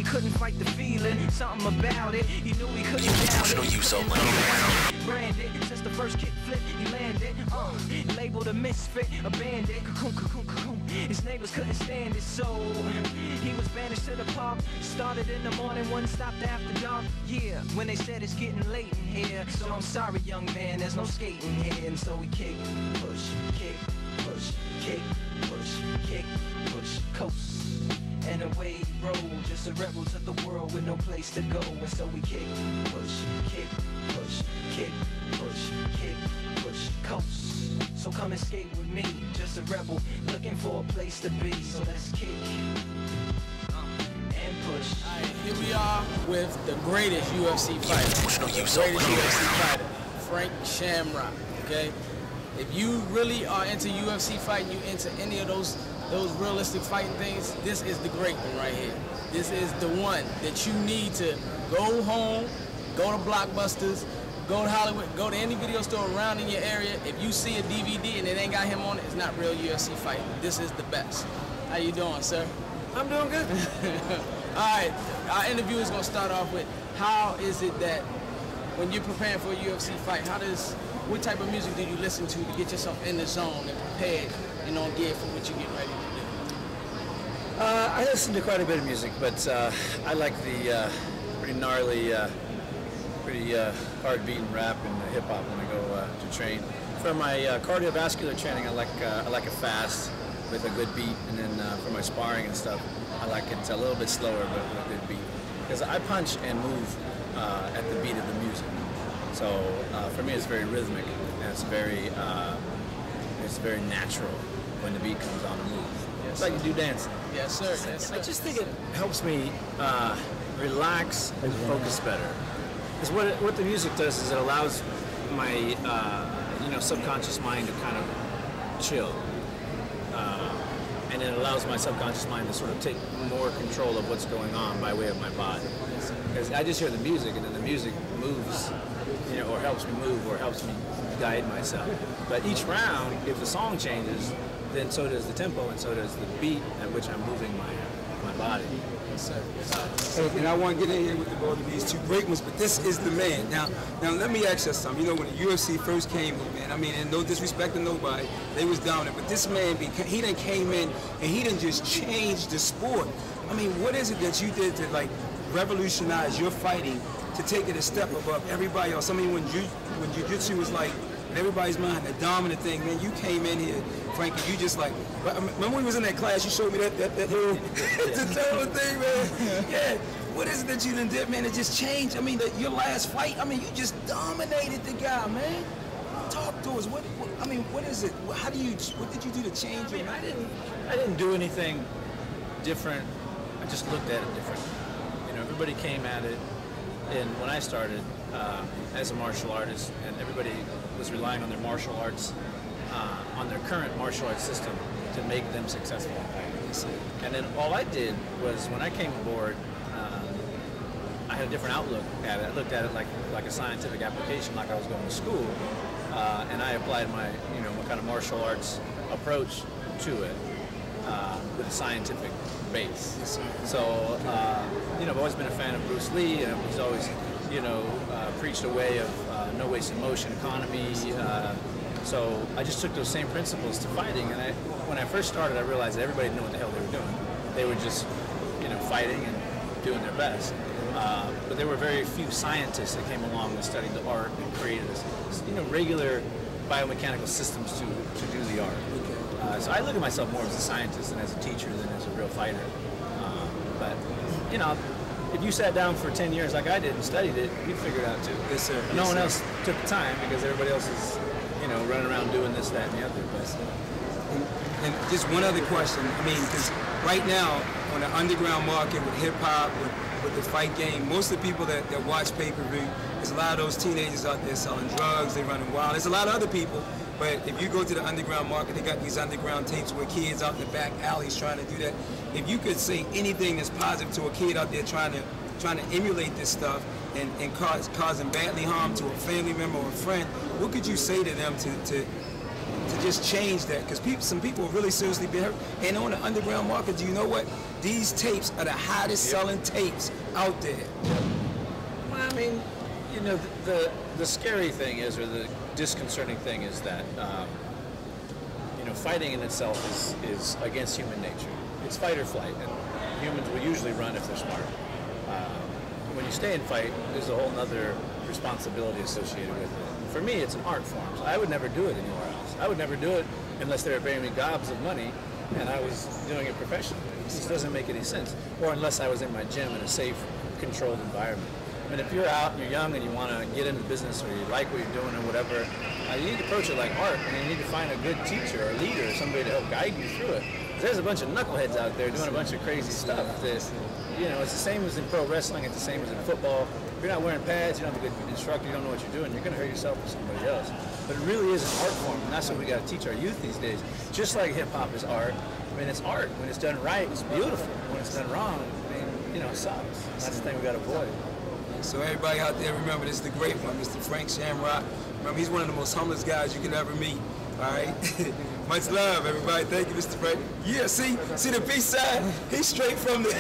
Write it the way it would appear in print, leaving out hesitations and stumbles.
couldn't fight the feeling, something about it. He knew he couldn't doubt it. You so branded, since the first kick flip, he landed. Labeled a misfit, a bandit. His neighbors couldn't stand it, so he was banished to the park. Started in the morning, one stopped after dark. Yeah, when they said it's getting late in here. So I'm sorry, young man, there's no skating here. And so we kick, push, kick, push, kick, push, kick, push, coast. And away he rolled, just a rebel to the world with no place to go. And so we kick, push, kick, push, kick, push, kick, push, coast. So come and skate with me, just a rebel looking for a place to be. So let's kick and push. Alright, here we are with the greatest UFC fighter. The greatest UFC fighter, Frank Shamrock. Okay, if you really are into UFC fighting, you into any of those realistic fighting things, this is the great one right here. This is the one that you need to go home, go to Blockbusters, go to Hollywood, go to any video store around in your area. If you see a DVD and it ain't got him on it, it's not real UFC fighting. This is the best. How you doing, sir? I'm doing good. All right, our interview is gonna start off with, how is it that when you're preparing for a UFC fight, what type of music do you listen to get yourself in the zone and prepared, and geared for what you're getting ready to do? I listen to quite a bit of music, but I like the pretty gnarly, pretty hard-beating rap and hip hop when I go to train. For my cardiovascular training, I like it fast with a good beat, and then for my sparring and stuff, I like it a little bit slower but with a good beat. Because I punch and move at the beat of the music, so for me it's very rhythmic and it's very natural when the beat comes on the move. Yes, it's like you do dancing. Yes, sir. Yes, sir. I just think it helps me relax and focus better. Because what the music does is it allows my subconscious mind to kind of chill, and it allows my subconscious mind to sort of take more control of what's going on by way of my body. Because I just hear the music, and then the music moves, or helps me move, or helps me guide myself. But each round, if the song changes, then so does the tempo, and so does the beat at which I'm moving my body. Yes, sir. Yes, sir. And I want to get in here with both of these two great ones, but this is the man. Now let me ask you something. When the UFC first came in, man, I mean, and no disrespect to nobody, they was dominant, but this man, he done came in and he done just changed the sport. I mean, what is it that you did to like revolutionize your fighting to take it a step above everybody else? I mean, when jiu-jitsu was like in everybody's mind, the dominant thing, man, you came in here, Frank, and you just like, remember when we was in that class, you showed me that little, it's a terrible thing, man. Yeah, what is it that you done did, man, it just changed? I mean, your last fight, I mean, you just dominated the guy, man. Talk to us, what is it? What did you do to change it? I didn't do anything different, I just looked at it different. Everybody came at it, and when I started as a martial artist, and everybody was relying on their martial arts, on their current martial arts system to make them successful. And then all I did was, when I came aboard, I had a different outlook at it. I looked at it like a scientific application, like I was going to school, and I applied my kind of martial arts approach to it with a scientific base. So I've always been a fan of Bruce Lee, and he's always preached a way of no wasted motion economy. So I just took those same principles to fighting, and when I first started, I realized that everybody knew what the hell they were doing. They were just fighting and doing their best. But there were very few scientists that came along and studied the art and created regular biomechanical systems to do the art. So I look at myself more as a scientist than as a teacher than as a real fighter. But if you sat down for 10 years like I did and studied it, you'd figure it out too. Yes, sir. No one else took the time because everybody else is, running around doing this, that, and the other. But and just one other question. I mean, because right now on the underground market with hip hop, with the fight game, most of the people that watch pay-per-view, there's a lot of those teenagers out there selling drugs, they running wild. There's a lot of other people, but if you go to the underground market, they got these underground tapes where kids out in the back alleys trying to do that. If you could say anything that's positive to a kid out there trying to emulate this stuff and causing badly harm to a family member or a friend, what could you say to them to to just change that, because some people have really seriously been hurt. And on the underground market, do you know what? These tapes are the hottest selling tapes out there. Well, I mean, you know, the scary thing is, or the disconcerting thing is that, you know, fighting in itself is against human nature. It's fight or flight, and humans will usually run if they're smart. When you stay and fight, there's a whole other responsibility associated with it. For me, it's an art form. So I would never do it anywhere else. I would never do it unless they were paying me gobs of money and I was doing it professionally. It just doesn't make any sense. Or unless I was in my gym in a safe, controlled environment. I mean, if you're out and you're young and you want to get into business, or you like what you're doing or whatever, you need to approach it like art, and you need to find a good teacher or leader or somebody to help guide you through it. There's a bunch of knuckleheads out there doing a bunch of crazy stuff that, you know, it's the same as in pro wrestling, it's the same as in football. If you're not wearing pads, you don't have a good instructor, you don't know what you're doing, you're going to hurt yourself or somebody else. But it really is an art form, and that's what we got to teach our youth these days. Just like hip-hop is art, I mean, it's art. When it's done right, it's beautiful. When it's done wrong, I mean, you know, it sucks. That's the thing we got to avoid. So everybody out there, remember, this is the great one, Mr. Frank Shamrock. Remember, he's one of the most humblest guys you can ever meet. All right? Much love, everybody. Thank you, Mr. Frank. Yeah, see the B side? He's straight from the...